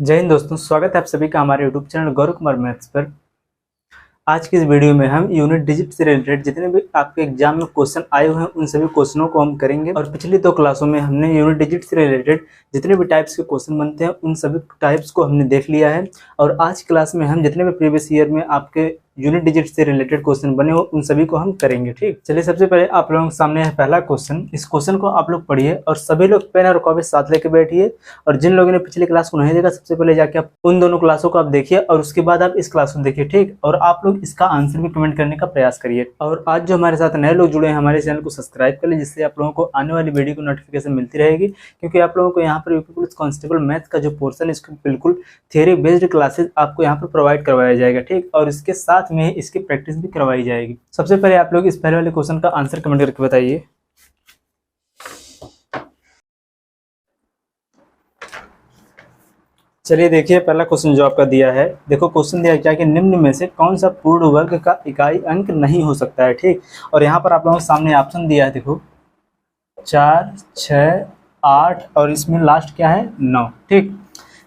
जय हिंद दोस्तों, स्वागत है आप सभी का हमारे YouTube channel Gaurav Kumar maths पर। आज की इस वीडियो में हम यूनिट डिजिट से रिलेटेड जितने भी आपके एग्जाम में क्वेश्चन आए हुए हैं उन सभी क्वेश्चनों को हम करेंगे। और पिछली 2 क्लासों में हमने यूनिट डिजिट से रिलेटेड जितने भी टाइप्स के क्वेश्चन बनते हैं उन सभी टाइप्स को हमने देख लिया है। और आज की क्लास में हम जितने भी प्रीवियस ईयर में आपके यूनिट डिजिट से रिलेटेड क्वेश्चन बने हो उन सभी को हम करेंगे। ठीक, चलिए सबसे पहले आप लोगों के सामने है पहला क्वेश्चन। इस क्वेश्चन को आप लोग पढ़िए और सभी लोग पेन और कॉपी साथ लेके बैठिए। और जिन लोगों ने पिछली क्लास को नहीं देखा, सबसे पहले जाके आप उन दोनों क्लासों को आप देखिए और उसके बाद आप इस क्लास को देखिए। ठीक, और आप लोग इसका आंसर भी कमेंट करने का प्रयास करिए। और आज जो हमारे साथ नए लोग जुड़े हैं, हमारे चैनल को सब्सक्राइब कर ले, जिससे आप लोगों को आने वाली वीडियो को नोटिफिकेशन मिलती रहेगी। क्योंकि आप लोगों को यहाँ पर यूपी पुलिस कांस्टेबल मैथ का जो पोर्शन है इसको बिल्कुल थ्योरी बेस्ड क्लासेस आपको यहाँ पर प्रोवाइड करवाया जाएगा। ठीक, और इसके साथ में इसकी प्रैक्टिस भी करवाई जाएगी। सबसे पहले आप लोग इस पहले वाले क्वेश्चन का आंसर कमेंट करके बताइए। चलिए देखिए पहला क्वेश्चन जो आपका दिया है। देखो क्वेश्चन दिया क्या कि निम्न में से कौन सा पूर्ण वर्ग का इकाई अंक नहीं हो सकता है। ठीक, और यहाँ पर आप लोगों के सामने ऑप्शन दिया है। देखो 4, 6, 8 और इसमें लास्ट क्या है 9। ठीक,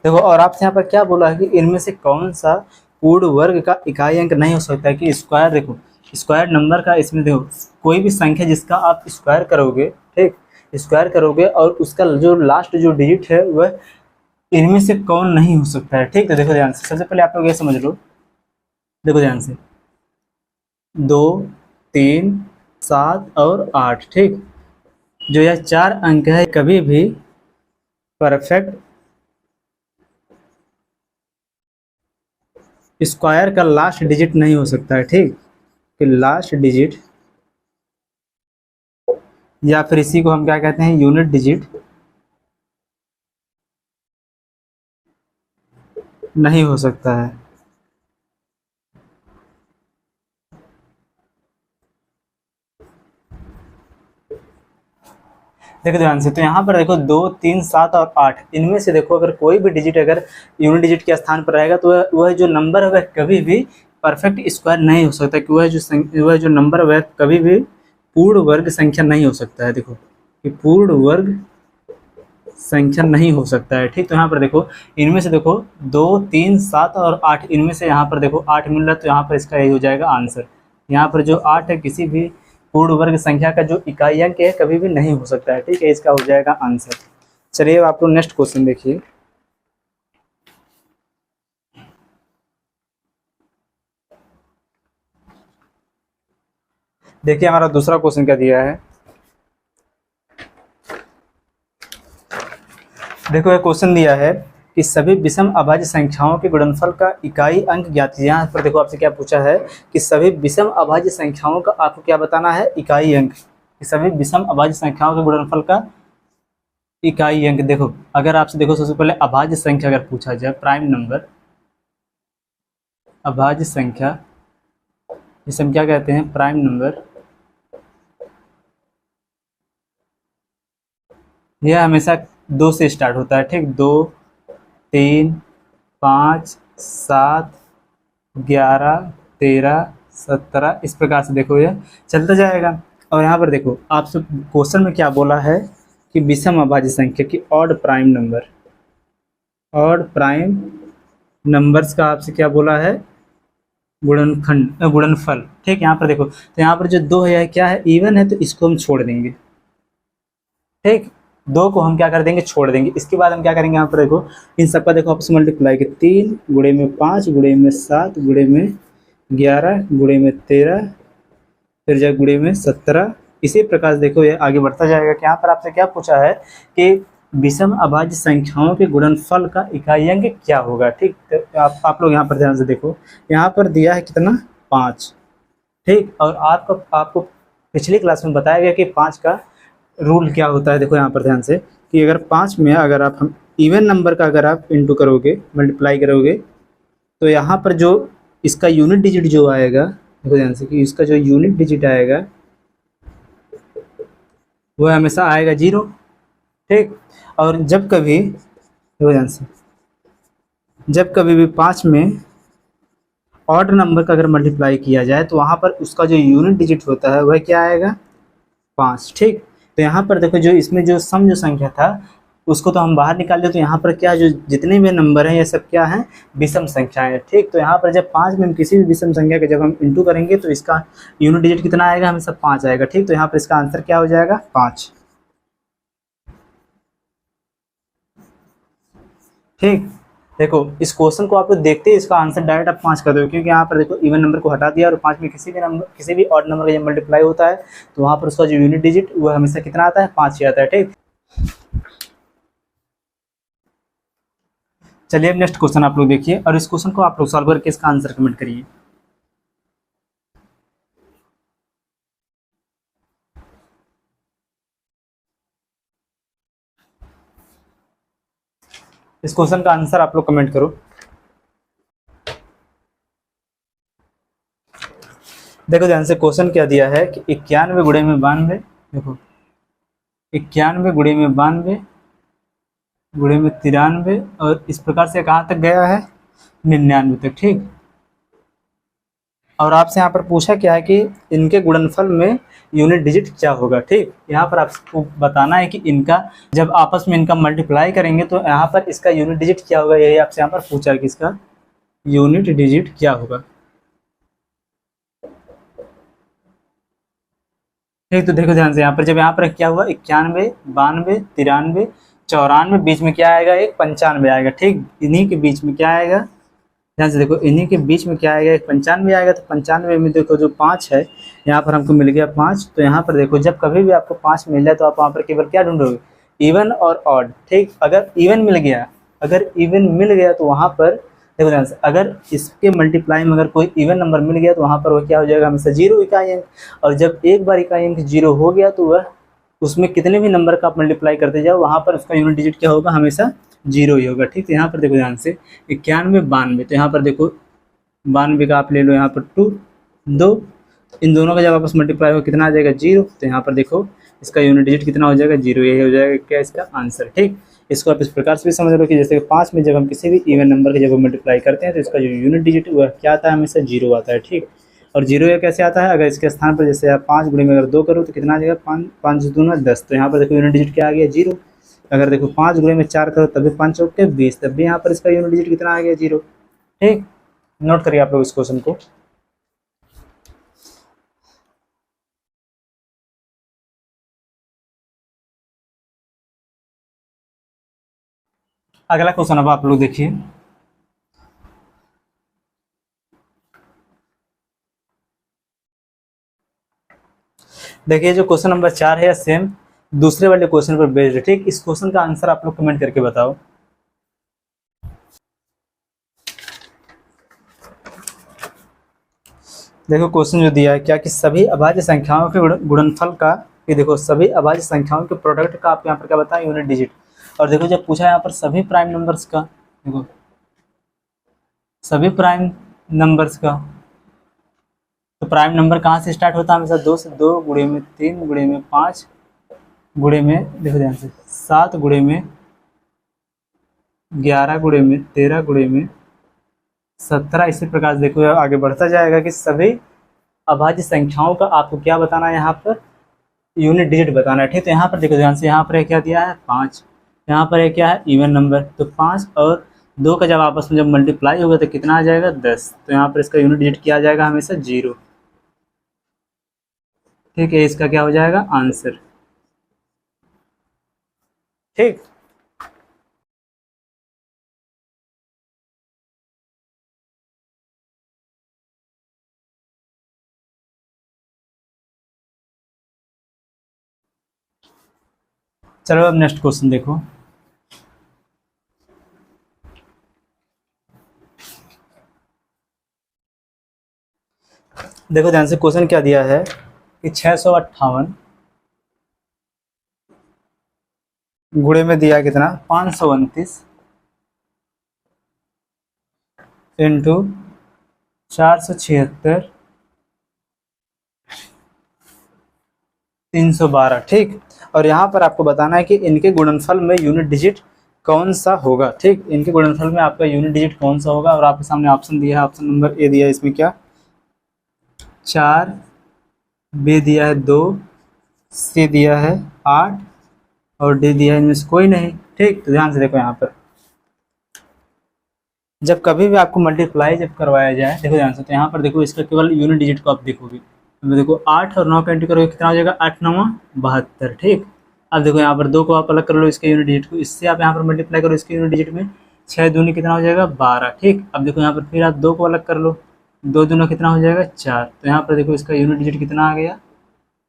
देखो और आपसे यहाँ पर क्या बोला है कि इनमें से कौन सा पूर्ण वर्ग का इकाई अंक नहीं हो सकता है। कि स्क्वायर, देखो स्क्वायर नंबर का, इसमें देखो कोई भी संख्या जिसका आप स्क्वायर करोगे, ठीक स्क्वायर करोगे और उसका जो लास्ट जो डिजिट है वह इनमें से कौन नहीं हो सकता है। ठीक, तो देखो ध्यान से, सबसे पहले आप लोग ये समझ लो। देखो ध्यान से 2, 3, 7 और 8। ठीक, जो यह 4 अंक है कभी भी परफेक्ट स्क्वायर का लास्ट डिजिट नहीं हो सकता है। ठीक, कि लास्ट डिजिट या फिर इसी को हम क्या कहते हैं यूनिट डिजिट नहीं हो सकता है। देखो ध्यान से, तो यहाँ पर देखो 2, 3, 7 और 8 इनमें से देखो अगर कोई भी डिजिट अगर यूनिट डिजिट के स्थान पर रहेगा तो वह जो नंबर है वह कभी भी परफेक्ट स्क्वायर नहीं हो सकता। कि वह जो नंबर है वह कभी भी पूर्ण वर्ग संख्या नहीं हो सकता है। देखो कि पूर्ण वर्ग संख्या नहीं हो सकता है। ठीक, तो यहाँ पर देखो इनमें से देखो 2, 3, 7 और 8 इनमें से यहाँ पर देखो 8 मिल रहा है, तो यहाँ पर इसका यही हो जाएगा आंसर। यहाँ पर जो 8 है किसी भी पूर्ण वर्ग संख्या का जो इकाई अंक है कभी भी नहीं हो सकता है। ठीक है, इसका हो जाएगा आंसर। चलिए आप लोग नेक्स्ट क्वेश्चन देखिए। देखिए हमारा दूसरा क्वेश्चन क्या दिया है। देखो ये क्वेश्चन दिया है कि सभी विषम अभाज्य संख्याओं के गुणनफल का इकाई अंक ज्ञात कीजिए। यहाँ पर देखो आपसे क्या पूछा है कि सभी विषम अभाज्य संख्याओं का आपको क्या बताना है इकाई अंक। कि सभी विषम अभाज्य संख्याओं के गुणनफल का इकाई अंक। देखो अगर आपसे देखो सबसे पहले अभाज्य संख्या अगर पूछा जाए, प्राइम नंबर अभाज्य संख्या, जिसे हम क्या कहते हैं प्राइम नंबर, यह हमेशा 2 से स्टार्ट होता है। ठीक, 2, 3, 5, 7, 11, 13, 17 इस प्रकार से देखो यह चलता जाएगा। और यहाँ पर देखो आपसे क्वेश्चन में क्या बोला है कि विषम अभाज्य संख्या की odd prime number, odd prime numbers का आपसे क्या बोला है गुणनफल। ठीक, यहाँ पर देखो तो यहाँ पर जो 2 है क्या है इवन है, तो इसको हम छोड़ देंगे। ठीक, 2 को हम क्या कर देंगे छोड़ देंगे। इसके बाद हम क्या करेंगे, यहाँ पर देखो इन सबका देखो आपस में मल्टीप्लाई के 3 गुणे में 5 गुणे में 7 गुणे में 11 गुणे में 13 फिर जब गुणे में 17 इसी प्रकार से देखो ये आगे बढ़ता जाएगा। कि यहाँ पर आपसे क्या पूछा है कि विषम अभाज्य संख्याओं के गुणनफल का इकाई अंक क्या होगा। ठीक, तो आप लोग यहाँ पर ध्यान से देखो, यहाँ पर दिया है कितना 5। ठीक, और आपको पिछली क्लास में बताया गया कि 5 का रूल क्या होता है। देखो यहाँ पर ध्यान से कि अगर 5 में अगर आप हम इवन नंबर का अगर आप इंटू करोगे मल्टीप्लाई करोगे तो यहाँ पर जो इसका यूनिट डिजिट जो आएगा, देखो ध्यान से कि इसका जो यूनिट डिजिट आएगा वह हमेशा आएगा 0। ठीक, और जब कभी देखो ध्यान से जब कभी भी 5 में ऑड नंबर का अगर मल्टीप्लाई किया जाए तो वहाँ पर उसका जो यूनिट डिजिट होता है वह क्या आएगा 5। ठीक, तो यहाँ पर देखो जो इसमें जो सम जो संख्या था उसको तो हम बाहर निकाल दें, तो यहाँ पर क्या जो जितने भी नंबर हैं ये सब क्या हैं, विषम संख्याएं हैं। ठीक, तो यहाँ पर जब 5 में हम किसी भी विषम संख्या के जब हम इंटू करेंगे तो इसका यूनिट डिजिट कितना आएगा, हमेशा 5 आएगा। ठीक, तो यहाँ पर इसका आंसर क्या हो जाएगा, 5। ठीक, देखो इस क्वेश्चन को आप लोग देखते ही इसका आंसर डायरेक्ट आप 5 कर दो, क्योंकि यहाँ पर देखो इवन नंबर को हटा दिया और 5 में किसी भी ऑड नंबर का जब मल्टीप्लाई होता है तो वहाँ पर उसका जो यूनिट डिजिट वो हमेशा कितना आता है, 5 ही आता है। ठीक, चलिए अब नेक्स्ट क्वेश्चन आप लोग देखिए और इस क्वेश्चन को आप लोग सॉल्व करके इसका आंसर कमेंट करिए। इस क्वेश्चन का आंसर आप लोग कमेंट करो। देखो ध्यान से क्वेश्चन क्या दिया है कि 91 गुणे में 92, देखो 91 गुणे में 92 गुणे में 93 और इस प्रकार से कहाँ तक गया है, 99 तक। ठीक, और आपसे यहाँ पर पूछा क्या है कि इनके गुणनफल में यूनिट डिजिट क्या होगा। ठीक, यहाँ पर आपको बताना है कि इनका जब आपस में इनका मल्टीप्लाई करेंगे तो यहाँ पर इसका यूनिट डिजिट क्या होगा, यही आपसे यहाँ पर पूछा है कि इसका यूनिट डिजिट क्या होगा। ठीक, तो देखो ध्यान से यहाँ पर जब यहाँ पर क्या हुआ, 91 92 93 94, बीच में क्या आएगा, एक 95 आएगा। ठीक, इन्हीं के बीच में क्या आएगा, ध्यान से देखो इन्हीं के बीच में क्या आएगा, एक 95 आएगा। तो 95 में देखो जो 5 है यहाँ पर हमको मिल गया 5। तो यहाँ पर देखो जब कभी भी आपको 5 मिल जाए तो आप वहाँ पर केवल क्या ढूंढोगे, इवन और ऑड। ठीक, अगर इवन मिल गया तो वहाँ पर देखो ध्यान से, अगर इसके मल्टीप्लाई में अगर कोई इवन नंबर मिल गया तो वहाँ पर वह क्या हो जाएगा, हमेशा 0 इकाई अंक। और जब एक बार इकाई अंक 0 हो गया तो वह उसमें कितने भी नंबर का आप मल्टीप्लाई करते जाओ वहाँ पर उसका यूनिट डिजिट क्या होगा, हमेशा 0 ही होगा। ठीक, तो यहाँ पर देखो ध्यान से 91 92, तो यहाँ पर देखो 92 का आप ले लो यहाँ पर 2, इन दोनों का जब आपस मल्टीप्लाई हो कितना आ जाएगा, 0। तो यहाँ पर देखो इसका यूनिट डिजिट कितना हो जाएगा, 0, यही हो जाएगा क्या इसका आंसर। ठीक, इसको आप इस प्रकार से भी समझ लो कि जैसे 5 में जब हम किसी भी इवन नंबर के जब हम मल्टीप्लाई करते हैं तो इसका जो यूनिट डिजिट वह क्या आता है, हमेशा 0 आता है। ठीक, और 0 ये कैसे आता है, अगर इसके स्थान पर जैसे आप 5 गुणे में अगर 2 करो तो कितना आ जाएगा, 5 दूना 10। तो यहाँ पर देखो यूनिट डिजिट क्या आ गया, 0। अगर देखो 5 गुणे में 4 करो तब भी 5 चौके 20, तब भी यहाँ पर इसका यूनिट डिजिट कितना आ गया, 0। ठीक, नोट करिए आप लोग इस क्वेश्चन को। अगला क्वेश्चन अब आप लोग देखिए। देखिए जो क्वेश्चन नंबर 4 है सेम दूसरे वाले क्वेश्चन पर बेस्ड है। ठीक, इस क्वेश्चन का आंसर आप लोग कमेंट करके बताओ। देखो क्वेश्चन जो दिया है क्या कि सभी अभाज्य संख्याओं के गुणनफल का, ये देखो सभी अभाज्य संख्याओं के प्रोडक्ट का आप यहाँ पर क्या बताएं, यूनिट डिजिट। और देखो जब पूछा यहाँ पर सभी प्राइम नंबर्स का, देखो सभी प्राइम नंबर्स का, तो प्राइम नंबर कहाँ से स्टार्ट होता है, हमेशा 2 से, 2 गुणे में 3 गुणे में 5 गुणे में, देखो ध्यान से 7 गुणे में 11 गुणे में 13 गुणे में 17, इसी प्रकार से देखो आगे बढ़ता जाएगा कि सभी अभाज्य संख्याओं का आपको क्या बताना है, यहाँ पर यूनिट डिजिट बताना है। ठीक, तो यहाँ पर देखो ध्यान से, यहाँ पर क्या दिया है 5, यहाँ पर क्या है इवन नंबर, तो 5 और 2 का जब आपस में जब मल्टीप्लाई होगा तो कितना आ जाएगा, 10। तो यहाँ पर इसका यूनिट डिजिट क्या आ जाएगा, हमेशा 0। ठीक है, इसका क्या हो जाएगा आंसर। ठीक, चलो अब नेक्स्ट क्वेश्चन देखो। देखो ध्यान से क्वेश्चन क्या दिया है कि 658 गुणे में दिया कितना, 529 इंटू 476 312। ठीक, और यहाँ पर आपको बताना है कि इनके गुणनफल में यूनिट डिजिट कौन सा होगा। ठीक, इनके गुणनफल में आपका यूनिट डिजिट कौन सा होगा, और आपके सामने ऑप्शन दिया है, ऑप्शन नंबर ए दिया है, इसमें क्या 4, बी दिया है 2, सी दिया है 8 और डी दिया है इनमें से कोई नहीं। ठीक, तो ध्यान से देखो यहाँ पर जब कभी भी आपको मल्टीप्लाई जब करवाया जाए, देखो ध्यान से, तो यहाँ पर देखो इसका केवल यूनिट डिजिट को आप देखोगे, तो देखो 8 और 9 का एंट्री करोगे कितना हो जाएगा, 8 9 72। ठीक, अब देखो यहाँ पर 2 को आप अलग कर लो इसके यूनिट डिजिट को, इससे आप यहाँ पर मल्टीप्लाई करो इसके यूनिट डिजिट में, 6 दूनी कितना हो जाएगा 12। ठीक, अब देखो यहाँ पर फिर आप 2 को अलग कर लो, 2 दूना कितना हो जाएगा 4। तो यहाँ पर देखो इसका यूनिट डिजिट कितना आ गया,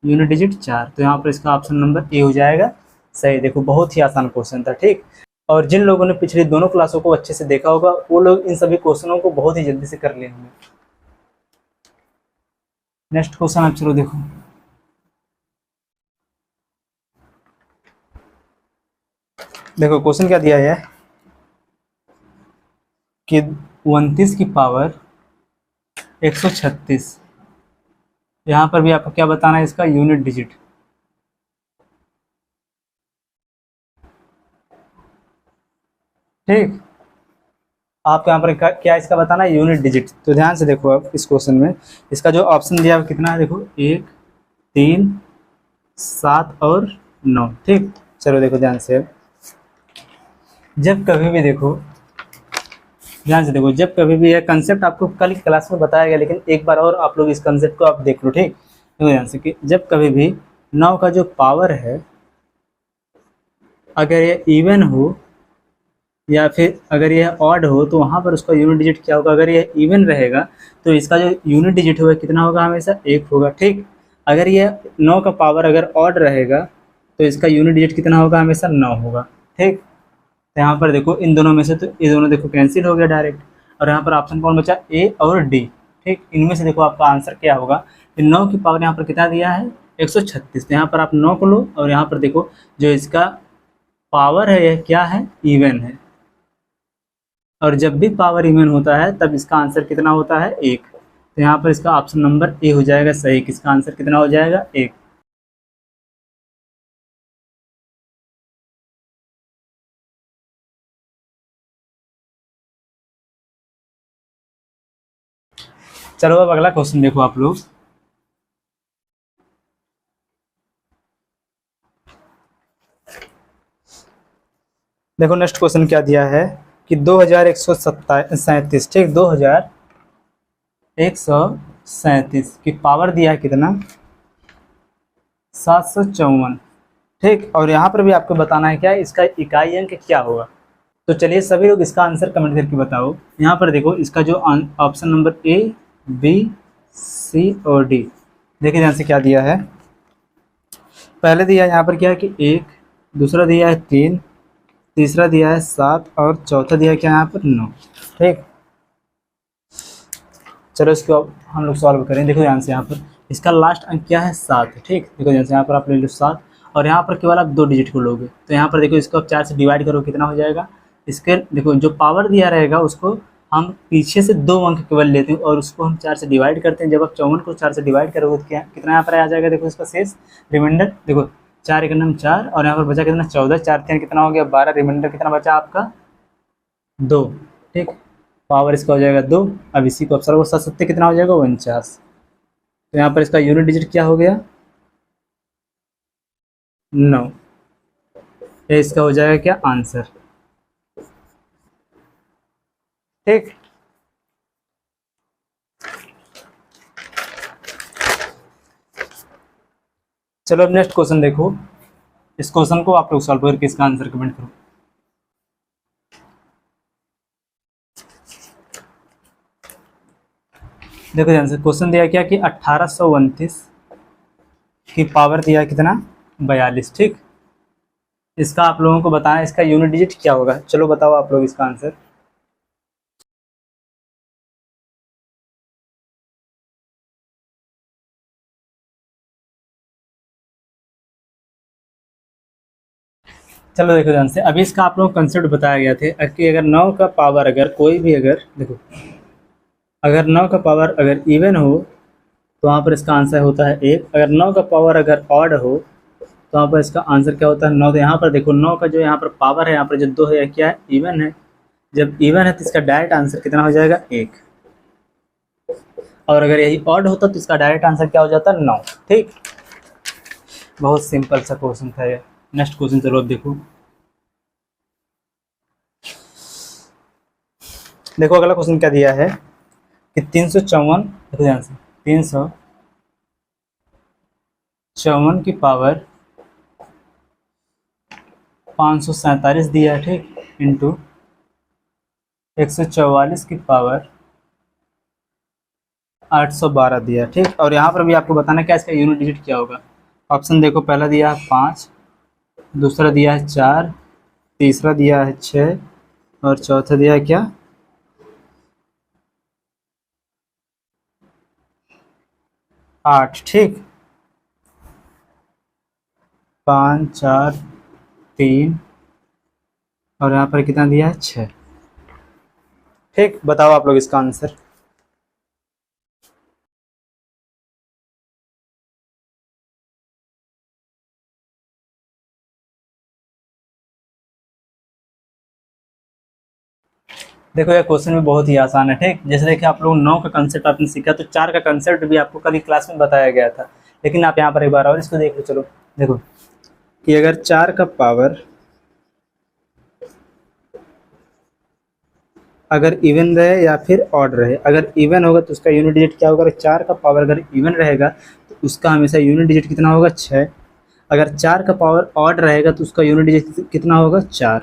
यूनिट डिजिट 4। तो यहाँ पर इसका ऑप्शन नंबर ए हो जाएगा सही। देखो बहुत ही आसान क्वेश्चन था। ठीक, और जिन लोगों ने पिछली दोनों क्लासों को अच्छे से देखा होगा वो लोग इन सभी क्वेश्चनों को बहुत ही जल्दी से कर लिए होंगे। नेक्स्ट क्वेश्चन आप चलो देखो, देखो क्वेश्चन क्या दिया है कि 29 की पावर 136, यहाँ पर भी आपको क्या बताना है, इसका यूनिट डिजिट। ठीक, आपको यहाँ पर क्या इसका बताना है, यूनिट डिजिट। तो ध्यान से देखो आप इस क्वेश्चन में इसका जो ऑप्शन दिया है कितना है, देखो 1 3 7 और 9। ठीक, चलो देखो ध्यान से, जब कभी भी देखो ध्यान से देखो, जब कभी भी यह कंसेप्ट आपको कल की क्लास में बताया गया, लेकिन एक बार और आप लोग इस कंसेप्ट को आप देख लो। ठीक, देखो ध्यान से कि जब कभी भी 9 का जो पावर है अगर ये इवन हो या फिर अगर यह ऑड हो तो वहाँ पर उसका यूनिट डिजिट क्या होगा, अगर यह इवन रहेगा तो इसका जो यूनिट डिजिट होगा कितना होगा, हमेशा 1 होगा। ठीक, अगर यह 9 का पावर अगर ऑड रहेगा तो इसका यूनिट डिजिट कितना होगा, हमेशा 9 होगा। ठीक, तो यहाँ पर देखो इन दोनों में से तो ये दोनों देखो कैंसिल हो गया डायरेक्ट, और यहाँ पर ऑप्शन कौन बचा, ए और डी। ठीक, इनमें से देखो आपका आंसर क्या होगा, 9 की पावर यहाँ पर कितना दिया है 136। तो यहाँ पर आप 9 को लो और यहाँ पर देखो जो इसका पावर है यह क्या है, इवन है, और जब भी पावर इवन होता है तब इसका आंसर कितना होता है 1। तो यहाँ पर इसका ऑप्शन नंबर ए हो जाएगा सही, किसका आंसर कितना हो जाएगा 1। चलो अब अगला क्वेश्चन देखो आप लोग, देखो नेक्स्ट क्वेश्चन क्या दिया है कि 2137, ठीक 2137 की पावर दिया है कितना, 754। ठीक, और यहाँ पर भी आपको बताना है क्या इसका इकाई अंक क्या होगा। तो चलिए सभी लोग इसका आंसर कमेंट करके बताओ। यहाँ पर देखो इसका जो option number A B C और डी, देखिए ध्यान से क्या दिया है, पहले दिया है यहाँ पर क्या है कि 1, दूसरा दिया है 3, तीसरा दिया है 7 और चौथा दिया है क्या यहाँ पर 9। ठीक, चलो इसको अब हम लोग सॉल्व करें। देखो ध्यान से यहाँ पर इसका लास्ट अंक क्या है 7। ठीक, देखो ध्यान से यहाँ पर आप ले लो 7 और यहाँ पर केवल आप 2 डिजिट को लोगे, तो यहाँ पर देखो इसको आप 4 से डिवाइड करो कितना हो जाएगा, इसके देखो जो पावर दिया रहेगा उसको हम पीछे से 2 अंक केवल लेते हैं और उसको हम 4 से डिवाइड करते हैं। जब आप 54 को 4 से डिवाइड करोगे तो क्या कितना यहाँ पर आ जाएगा, देखो इसका शेष रिमाइंडर, देखो 4 एक नम 4 और यहाँ पर बचा कितना 14, 4 3 कितना हो गया 12, रिमाइंडर कितना बचा आपका 2। ठीक, पावर इसका हो जाएगा 2। अब इसी को आप सरल और 7 कितना हो जाएगा 49। तो यहाँ पर इसका यूनिट डिजिट क्या हो गया 9, ये इसका हो जाएगा क्या आंसर। ठीक, चलो अब नेक्स्ट क्वेश्चन देखो, इस क्वेश्चन को आप लोग सॉल्व करके इसका आंसर कमेंट करो। देखो ध्यान से क्वेश्चन दिया क्या कि 1829 की पावर दिया कितना 42। ठीक, इसका आप लोगों को बताना है इसका यूनिट डिजिट क्या होगा। चलो बताओ आप लोग इसका आंसर। चलो देखो ध्यान से, अभी इसका आप लोगों को कंसेप्ट बताया गया थे कि अगर 9 का पावर अगर कोई भी अगर देखो अगर 9 का पावर अगर इवन हो तो वहाँ पर इसका आंसर होता है 1। अगर 9 का पावर अगर ऑड हो तो वहाँ पर इसका आंसर क्या होता है 9। तो यहाँ पर देखो 9 का जो यहाँ पर पावर है, यहाँ पर जो 2 है क्या है इवन है, जब इवन है तो इसका डायरेक्ट आंसर कितना हो जाएगा 1। और अगर यही ऑड होता तो इसका डायरेक्ट आंसर क्या हो जाता 9। ठीक, बहुत सिंपल सा क्वेश्चन था ये। नेक्स्ट क्वेश्चन चलो अब देखो, देखो अगला क्वेश्चन क्या दिया है कि 354, देखो ध्यान से, 354 की पावर 547 दिया है, ठीक, इंटू 144 की पावर 812 दिया है, ठीक। और यहाँ पर भी आपको बताना क्या इसका यूनिट डिजिट क्या होगा। ऑप्शन देखो, पहला दिया है 5, दूसरा दिया है 4, तीसरा दिया है 6 और चौथा दिया है क्या, 8, ठीक। 5, 4, 3 और यहाँ पर कितना दिया है, 6, ठीक। बताओ आप लोग इसका आंसर। देखो यह क्वेश्चन भी बहुत ही आसान है, ठीक। जैसे देखिए आप लोग 9 का कंसेप्ट आपने सीखा, तो 4 का कंसेप्ट भी आपको कल क्लास में बताया गया था, लेकिन आप यहाँ पर एक बार और इसको देख लो। चलो देखो कि अगर 4 का पावर अगर इवन रहे या फिर ऑड रहे, अगर इवन होगा तो उसका यूनिट डिजिट क्या होगा। अगर 4 का पावर अगर इवन रहेगा तो उसका हमेशा यूनिट डिजिट कितना होगा, 6। अगर 4 का पावर ऑड रहेगा तो उसका यूनिट डिजिट कितना होगा, 4,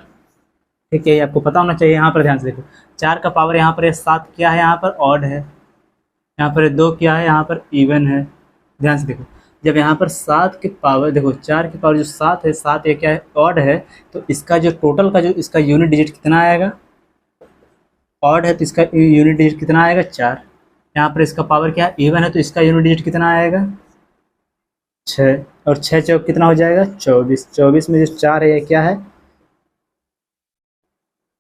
ठीक है। ये आपको पता होना चाहिए। यहाँ पर ध्यान से देखो, 4 का पावर यहाँ पर 7 क्या है, यहाँ पर ऑड है, यहाँ पर 2 क्या है, यहाँ पर इवन है। ध्यान से देखो, जब यहाँ पर 7 की पावर, देखो 4 की पावर जो 7 है, 7 ये क्या है, ऑड है, तो इसका जो टोटल का जो इसका यूनिट डिजिट कितना आएगा, ऑड है तो इसका यूनिट डिजिट कितना आएगा, 4। यहाँ पर इसका पावर क्या है, इवन है, तो इसका यूनिट डिजिट कितना आएगा, 6। और 6 चौक कितना हो जाएगा, 24। 24 में जो 4 है ये क्या है,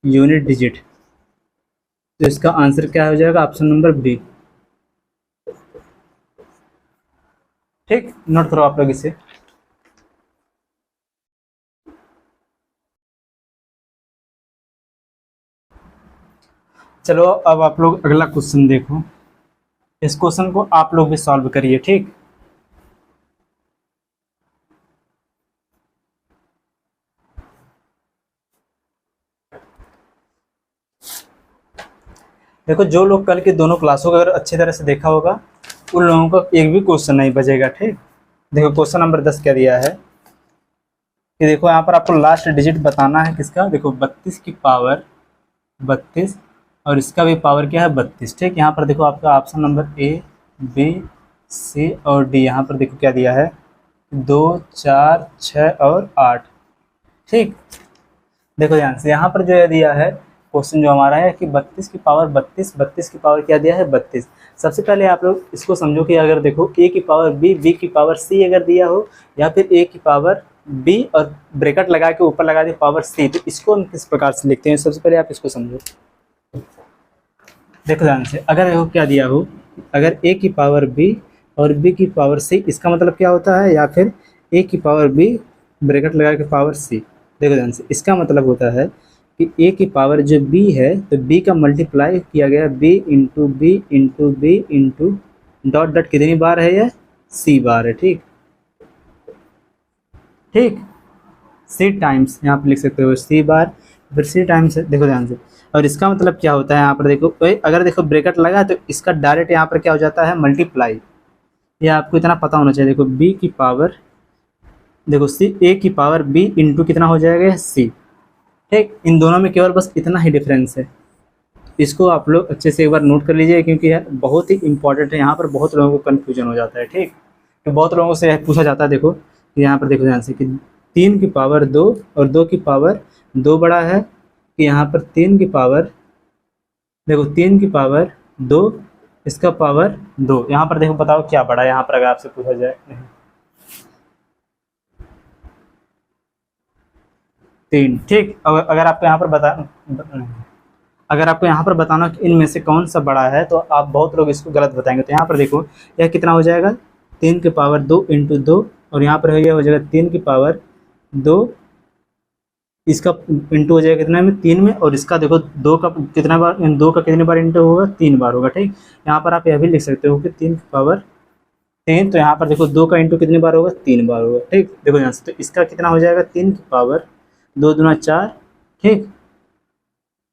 यूनिट डिजिट। तो इसका आंसर क्या हो जाएगा, ऑप्शन नंबर बी, ठीक। नोट करो आप लोग इसे। चलो अब आप लोग अगला क्वेश्चन देखो, इस क्वेश्चन को आप लोग भी सॉल्व करिए, ठीक। देखो जो लोग कल के दोनों क्लासों को अगर अच्छी तरह से देखा होगा, उन लोगों का एक भी क्वेश्चन नहीं बचेगा, ठीक। देखो क्वेश्चन नंबर 10 क्या दिया है कि देखो यहाँ पर आपको लास्ट डिजिट बताना है किसका। देखो 32 की पावर 32 और इसका भी पावर क्या है, 32, ठीक। यहाँ पर देखो आपका option number A, B, C और डी। यहाँ पर देखो क्या दिया है, 2, 4, 6 और 8, ठीक। देखो ध्यान से, यहाँ पर जो है दिया है क्वेश्चन जो हमारा है कि 32 की पावर 32, 32 की पावर क्या दिया है, 32। सबसे पहले आप लोग इसको समझो कि अगर देखो ए की पावर बी, बी की पावर सी अगर दिया हो, या फिर ए की पावर बी और ब्रैकेट लगा के ऊपर लगा दे पावर सी, तो इसको हम किस प्रकार से लिखते हैं, सबसे पहले आप इसको समझो। देखो ध्यान से, अगर देखो क्या दिया हो, अगर ए की पावर बी और बी की पावर सी, इसका मतलब क्या होता है, या फिर ए की पावर बी ब्रैकेट लगा के पावर सी। देखो ध्यान से, इसका मतलब होता है कि ए की पावर जो बी है, तो बी का मल्टीप्लाई किया गया b into b into b into dot dot कितनी बार है, ये सी बार है, ठीक, ठीक। सी टाइम्स यहाँ पर लिख सकते हो सी बार, फिर सी टाइम्स, देखो ध्यान से। और इसका मतलब क्या होता है, यहाँ पर देखो अगर देखो ब्रैकेट लगा तो इसका डायरेक्ट यहाँ पर क्या हो जाता है, मल्टीप्लाई। ये आपको इतना पता होना चाहिए। देखो बी की पावर, देखो सी, ए की पावर बी इंटू कितना हो जाएगा, सी, ठीक। इन दोनों में केवल बस इतना ही डिफरेंस है। इसको आप लोग अच्छे से एक बार नोट कर लीजिए, क्योंकि यह बहुत ही इंपॉर्टेंट है। यहाँ पर बहुत लोगों को कन्फ्यूजन हो जाता है, ठीक। तो बहुत लोगों से पूछा जाता है, देखो यहाँ पर देखो ध्यान से कि 3 की पावर 2 और 2 की पावर 2 बड़ा है, कि यहाँ पर 3 की पावर, देखो 3 की पावर 2, इसका पावर 2, यहाँ पर देखो बताओ क्या बड़ा है, यहाँ पर अगर आपसे पूछा जाए, नहीं 3, ठीक। अगर आपको यहाँ पर अगर आपको यहाँ पर बताना कि इनमें से कौन सा बड़ा है, तो आप बहुत लोग इसको गलत बताएंगे। तो यहाँ पर देखो यह कितना हो जाएगा, 3 की पावर 2 इंटू 2, और यहाँ पर यह हो जाएगा 3 की पावर 2, इसका इंटू हो जाएगा कितना में, 3 में, और इसका देखो 2 का कितना बार, 2 का कितने बार इंटू होगा, 3 बार होगा, ठीक। यहाँ पर आप यह भी लिख सकते हो कि 3 की पावर 3, तो यहाँ पर देखो 2 का इंटू कितनी बार होगा, 3 बार होगा, ठीक। देखो यहाँ से, तो इसका कितना हो जाएगा, 3 की पावर 2 दूना 4, ठीक।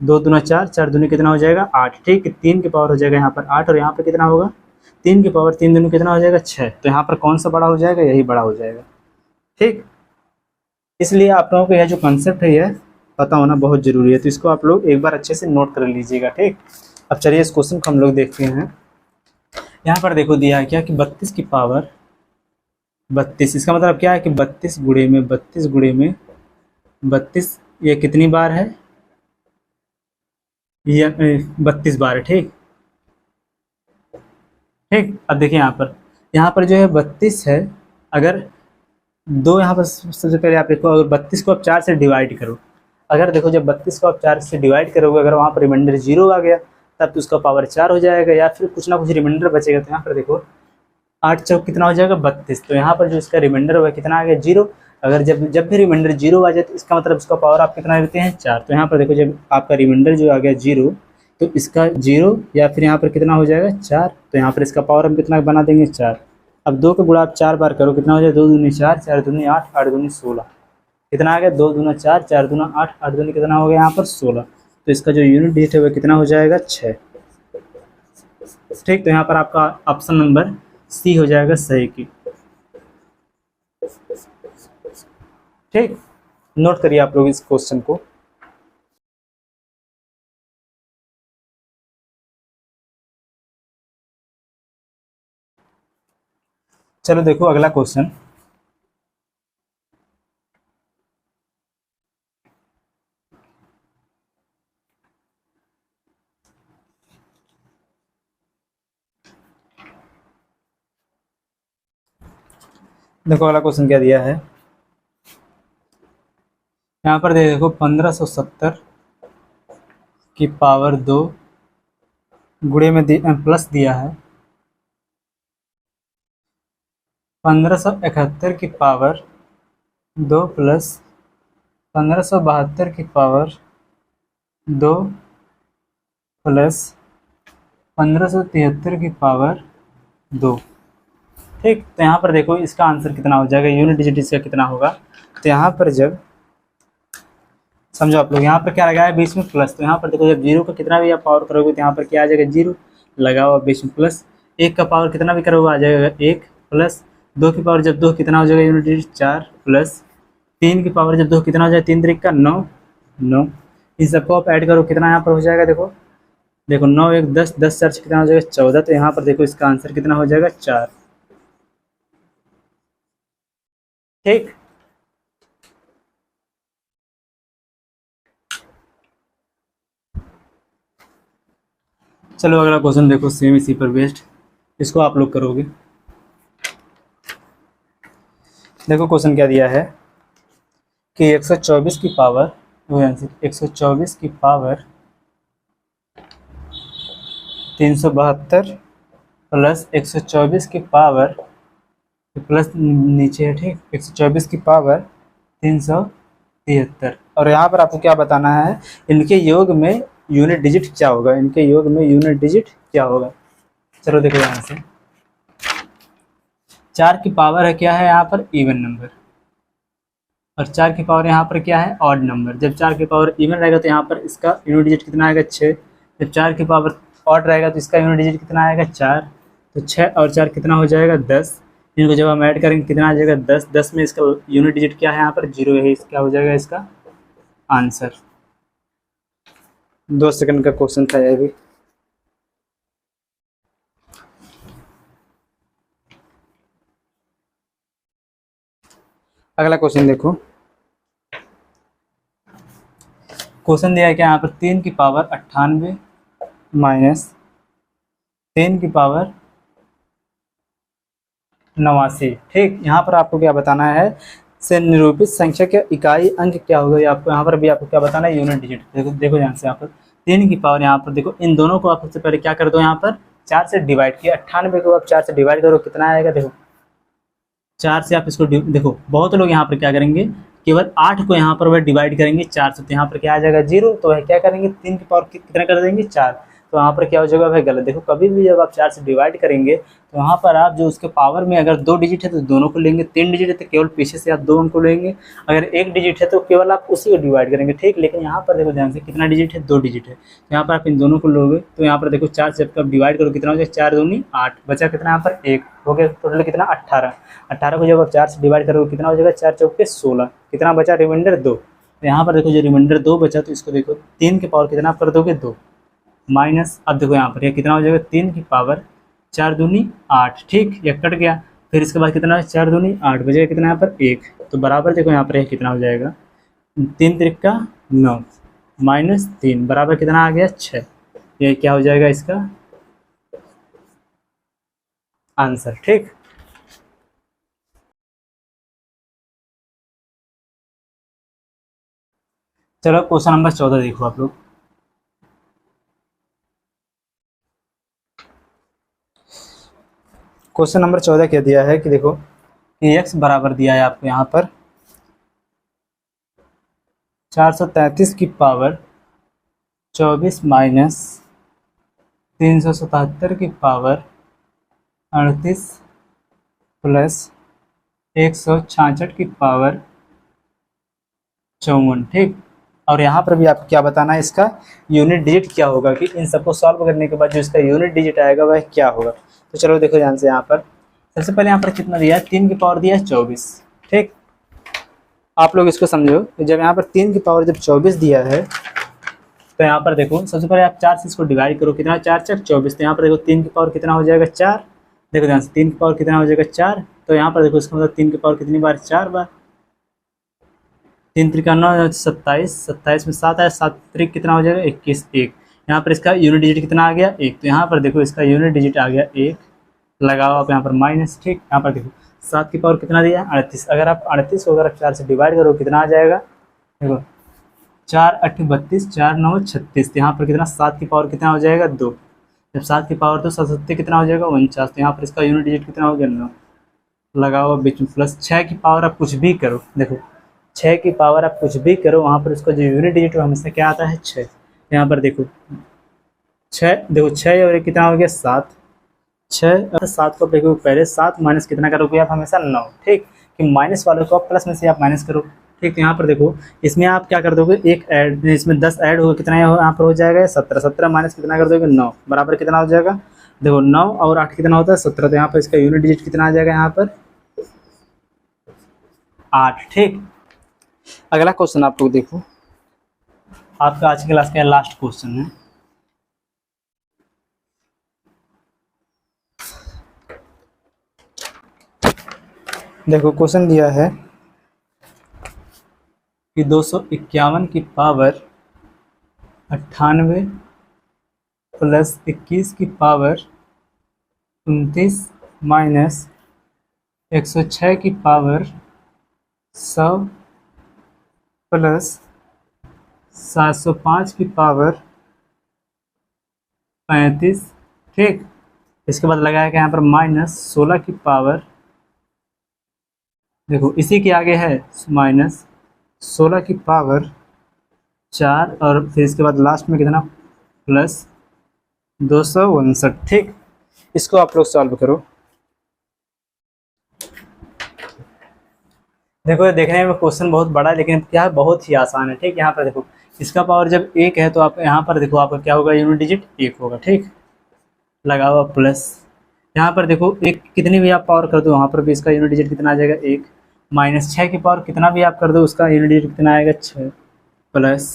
2 दूना 4, 4 दूनी कितना हो जाएगा 8। ठीक है, 3 की पावर हो जाएगा यहाँ पर 8 और यहाँ पर कितना होगा 3 की पावर 3 दूनी कितना हो जाएगा 6। तो यहाँ पर कौन सा बड़ा हो जाएगा, यही बड़ा हो जाएगा। ठीक, इसलिए आप लोगों को यह जो कॉन्सेप्ट है यह पता होना बहुत ज़रूरी है, तो इसको आप लोग एक बार अच्छे से नोट कर लीजिएगा। ठीक, अब चलिए इस क्वेश्चन को हम लोग देखते हैं। यहाँ पर देखो दिया है क्या कि 32 की पावर 32, इसका मतलब क्या है कि 32 गुणे में 32 ये कितनी बार है, ये 32 बार है। ठीक ठीक, अब देखिए यहाँ पर जो है 32 है, अगर दो यहाँ पर सबसे पहले आप देखो, अगर 32 को आप 4 से डिवाइड करो, अगर देखो जब 32 को आप 4 से डिवाइड करोगे, अगर वहाँ पर रिमाइंडर 0 आ गया तब तो उसका पावर 4 हो जाएगा, या फिर कुछ ना कुछ रिमाइंडर बचेगा। तो यहाँ पर देखो 8 चौक कितना हो जाएगा 32, तो यहाँ पर जो इसका रिमाइंडर होगा कितना आ गया 0। अगर जब भी रिमाइंडर 0 आ जाए तो इसका मतलब इसका पावर आप कितना लेते हैं 4। तो यहाँ पर देखो जब आपका रिमाइंडर जो आ गया 0 तो इसका 0 या फिर यहाँ पर कितना हो जाएगा 4, तो यहाँ पर इसका पावर हम कितना बना देंगे 4। अब 2 का गुणा आप 4 बार करो, कितना हो जाए 2 दूनी 4, 4 दूनी 8, 8 दूनी 16, कितना आ गया 2 दूना 4, 4 दूना 8, 8 दूनी कितना हो गया यहाँ पर 16। तो इसका जो यूनिट डिजिट है वह कितना हो जाएगा 6। ठीक, तो यहाँ पर आपका ऑप्शन नंबर सी हो जाएगा सही की। ठीक, नोट करिए आप लोग इस क्वेश्चन को। चलो देखो अगला क्वेश्चन। देखो अगला क्वेश्चन क्या दिया है, यहाँ पर देखो 1570 की पावर 2 गुणे में प्लस दिया है 1571 की पावर 2 प्लस 1572 की पावर 2 प्लस 1573 की पावर 2। ठीक, तो यहाँ पर देखो इसका आंसर कितना हो जाएगा, यूनिट डिजिट इसका कितना होगा। तो यहाँ पर जब समझो आप लोग, यहाँ पर क्या लगाया बीच में प्लस, तो यहाँ पर देखो जब 0 का कितना भी आप पावर करोगे तो यहाँ पर क्या आ जाएगा 0 लगाओ बीच में प्लस, 1 का पावर कितना भी करोगे आ जाएगा 1 प्लस 2 की पावर जब 2 कितना हो जाएगा यूनिट डिजिट 4 प्लस 3 की पावर जब 2 कितना हो जाएगा 3 3 का 9 9, इन सबको आप ऐड करो कितना यहाँ पर हो जाएगा, देखो 9 1 10 10 4 कितना हो जाएगा 14। तो यहाँ पर देखो इसका आंसर कितना हो जाएगा 4। ठीक, चलो अगला क्वेश्चन देखो सेम इसी पर बेस्ड, इसको आप लोग करोगे। देखो क्वेश्चन क्या दिया है कि 124 की पावर 124 की पावर 372 प्लस 124 की पावर प्लस नीचे है। ठीक, 124 की पावर 373, और यहाँ पर आपको क्या बताना है, इनके योग में यूनिट डिजिट क्या होगा, इनके योग में यूनिट डिजिट क्या होगा। चलो देखो यहाँ से 4 की पावर है क्या है यहाँ पर इवन नंबर, और 4 की पावर यहाँ पर क्या है ऑड नंबर। जब 4 की पावर इवन रहेगा तो यहाँ पर इसका यूनिट डिजिट कितना आएगा 6, जब 4 की पावर ऑड रहेगा तो इसका यूनिट डिजिट कितना आएगा 4, तो 6 और 4 कितना हो जाएगा 10। इनको जब हम ऐड करेंगे कितना आ जाएगा 10, 10 में इसका यूनिट डिजिट क्या है यहाँ पर 0 है, क्या हो जाएगा इसका आंसर। 2 सेकंड का क्वेश्चन था ये भी। अगला क्वेश्चन देखो, क्वेश्चन दिया है क्या यहाँ पर 3 की पावर 98 माइनस 3 की पावर 89। ठीक, यहाँ पर आपको क्या बताना है, से निरूपित संख्या के इकाई अंक क्या होगा, ये आपको यहाँ पर भी आपको क्या बताना है यूनिट डिजिट। देखो यहाँ से यहाँ पर 3 की पावर यहाँ पर देखो इन दोनों को आप सबसे पहले क्या कर दो, यहाँ पर 4 से डिवाइड किया, 98 को आप 4 से डिवाइड करो कितना आएगा, देखो 4 से आप इसको देखो बहुत लोग यहाँ पर क्या करेंगे केवल 8 को यहाँ पर वह डिवाइड करेंगे 4 से, तो यहाँ पर क्या आ जाएगा 0, तो वह क्या करेंगे 3 की पावर कितना कर देंगे 4, तो यहाँ पर क्या हो जाएगा भाई गलत। देखो कभी भी जब आप 4 से डिवाइड करेंगे तो यहाँ पर आप जो उसके पावर में अगर 2 डिजिट है तो दोनों को लेंगे, 3 डिजिट है तो केवल पीछे से आप 2 अंक को लेंगे, अगर 1 डिजिट है तो केवल आप उसी को डिवाइड करेंगे, ठीक। लेकिन यहाँ पर देखो ध्यान से कितना डिजिट है, 2 डिजिट है, तो यहाँ पर आप इन दोनों को लोगे तो यहाँ पर देखो 4 से जब डिवाइड करो कितना हो जाएगा, 4 दूनी 8, बचा कितना यहाँ पर 1, हो गया टोटल कितना 18। 18 को जब आप 4 से डिवाइड करोगे कितना हो जाएगा, 4 चौके 16, कितना बचा रिमाइंडर 2। तो यहाँ पर देखो जो रिमाइंडर 2 बचा तो इसको देखो 3 के पावर कितना आप कर दोगे 2 माइनस, अब देखो यहाँ पर ये कितना हो जाएगा 3 की पावर 4 दूनी 8, ठीक, ये कट गया। फिर इसके बाद कितना है 4 दूनी 8, बचेगा कितना यहाँ पर 1, तो बराबर देखो यहाँ पर ये कितना हो जाएगा 3 त्रिका 9 माइनस 3 बराबर कितना आ गया 6। ये क्या हो जाएगा इसका आंसर, ठीक। चलो क्वेश्चन नंबर 14 देखो आप लोग। क्वेश्चन नंबर 14 क्या दिया है कि देखो कि x बराबर दिया है आपको यहाँ पर 433 की पावर 24 माइनस 377 की पावर 38 प्लस 166 की पावर 54, ठीक। और यहाँ पर भी आपको क्या बताना है, इसका यूनिट डिजिट क्या होगा, कि इन सबको सॉल्व करने के बाद जो इसका यूनिट डिजिट आएगा वह क्या होगा। तो चलो देखो ध्यान से, यहाँ पर सबसे पहले यहाँ पर कितना दिया है, 3 की पावर दिया है 24, ठीक। आप लोग इसको समझो, जब यहाँ पर 3 की पावर जब 24 दिया है तो यहाँ पर देखो सबसे पहले आप 4 से इसको डिवाइड करो, कितना 4 4 24, तो यहाँ पर देखो 3 की पावर कितना हो जाएगा 4, देखो ध्यान से 3 की पावर कितना हो जाएगा 4, तो यहाँ पर देखो इसका मतलब 3 की पावर कितनी बार 4 बार, 3 त्रिका 9 27, 27 में 7 आया, 7 त्रिक कितना हो जाएगा 21, 1। यहाँ पर इसका यूनिट डिजिट कितना आ गया 1, तो यहाँ पर देखो इसका यूनिट डिजिट आ गया 1, लगाओ आप यहाँ पर माइनस, ठीक। यहाँ पर देखो 7 की पावर कितना दिया 38, अगर आप 38 को अगर आप 4 से डिवाइड करो कितना आ जाएगा, देखो 4 8 32, 4 9 36, तो यहाँ पर कितना 7 की पावर कितना हो जाएगा 2, जब 7 की पावर तो 7 कितना हो जाएगा 49, तो यहाँ पर इसका यूनिट डिजिट कितना हो गया 9, लगाओ बीच में प्लस 6 की पावर आप कुछ भी करो, देखो 6 की पावर आप कुछ भी करो वहाँ पर उसका जो यूनिट डिजिट है हमेशा क्या आता है 6। यहाँ पर देखो 6, देखो 6 और 1 कितना हो गया 7, 6 7 को देखो पहले 7 माइनस कितना करोगे आप हमेशा 9, ठीक, कि माइनस वालों को प्लस में से आप माइनस करो, ठीक। तो यहाँ पर देखो इसमें आप क्या कर दोगे, एक ऐड, इसमें 10 ऐड होगा कितना यहाँ पर हो जाएगा 17, 17 माइनस कितना कर दोगे 9, बराबर कितना हो जाएगा, देखो 9 और 8 कितना होता है 17, तो यहाँ पर इसका यूनिट डिजिट कितना आ जाएगा यहाँ पर 8, ठीक। अगला क्वेश्चन आप लोग देखो, आपका आज की क्लास का लास्ट क्वेश्चन है। देखो क्वेश्चन दिया है कि 251 की पावर 98 प्लस 21 की पावर 29 माइनस 106 की पावर 100 प्लस 705 की पावर 35, ठीक। इसके बाद लगाया गया यहाँ पर माइनस 16 की पावर, देखो इसी के आगे है माइनस 16 की पावर 4, और फिर इसके बाद लास्ट में कितना प्लस 259, ठीक। इसको आप लोग सॉल्व करो। देखो ये देखने में क्वेश्चन बहुत बड़ा है लेकिन क्या है बहुत ही आसान है, ठीक। यहाँ पर देखो इसका पावर जब 1 है तो आप यहाँ पर देखो आपका क्या होगा, यूनिट डिजिट 1 होगा, ठीक। लगाओ प्लस, यहाँ पर देखो एक कितनी भी आप पावर कर दो वहाँ पर भी इसका यूनिट डिजिट कितना आ जाएगा 1, माइनस 6 की पावर कितना भी आप कर दो उसका यूनिट डिजिट कितना आएगा 6, प्लस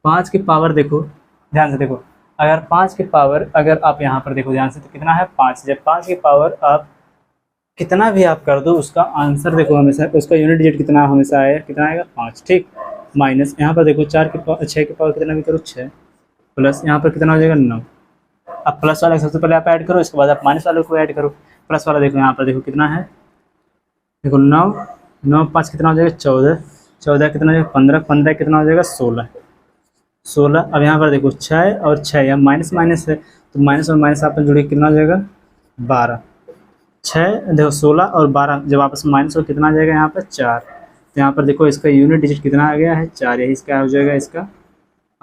5 की पावर, देखो ध्यान से देखो अगर 5 की पावर अगर आप यहाँ पर देखो ध्यान से तो कितना है 5, जब 5 की पावर आप कितना भी आप कर दो उसका आंसर देखो हमेशा उसका यूनिट डिजिट कितना हमेशा आएगा, कितना आएगा 5, ठीक। माइनस यहाँ पर देखो 6 की पावर कितना भी करो 6, प्लस यहाँ पर कितना हो जाएगा 9, अब प्लस वाला सबसे पहले आप ऐड करो, इसके बाद आप माइनस वाले को ऐड करो, प्लस वाला देखो यहाँ पर देखो कितना है, देखो 9 9 5 कितना हो जाएगा 14, 14 कितना हो जाएगा 15, 15 कितना हो जाएगा 16, 16। अब यहाँ पर देखो 6 और 6 यहाँ माइनस माइनस है तो माइनस और माइनस आपस में जुड़े कितना हो जाएगा 12, 6 देखो 16 और 12 जब आपस में माइनस हो कितना आ जाएगा यहाँ पर 4, तो यहाँ पर देखो इसका यूनिट डिजिट कितना आ गया है 4, यही इसका हो जाएगा इसका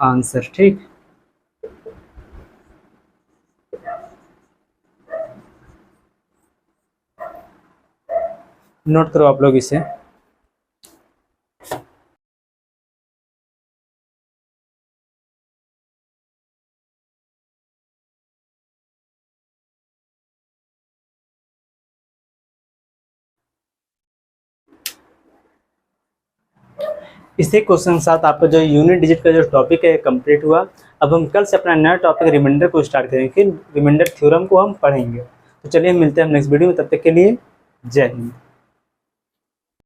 आंसर, ठीक। नोट करो आप लोग इसे। इसी क्वेश्चन के साथ आपका जो यूनिट डिजिट का जो टॉपिक है कंप्लीट हुआ। अब हम कल से अपना नया टॉपिक रिमाइंडर को स्टार्ट करेंगे, फिर रिमाइंडर थ्योरम को हम पढ़ेंगे। तो चलिए मिलते हैं हम नेक्स्ट वीडियो में, तब तक के लिए जय हिंद।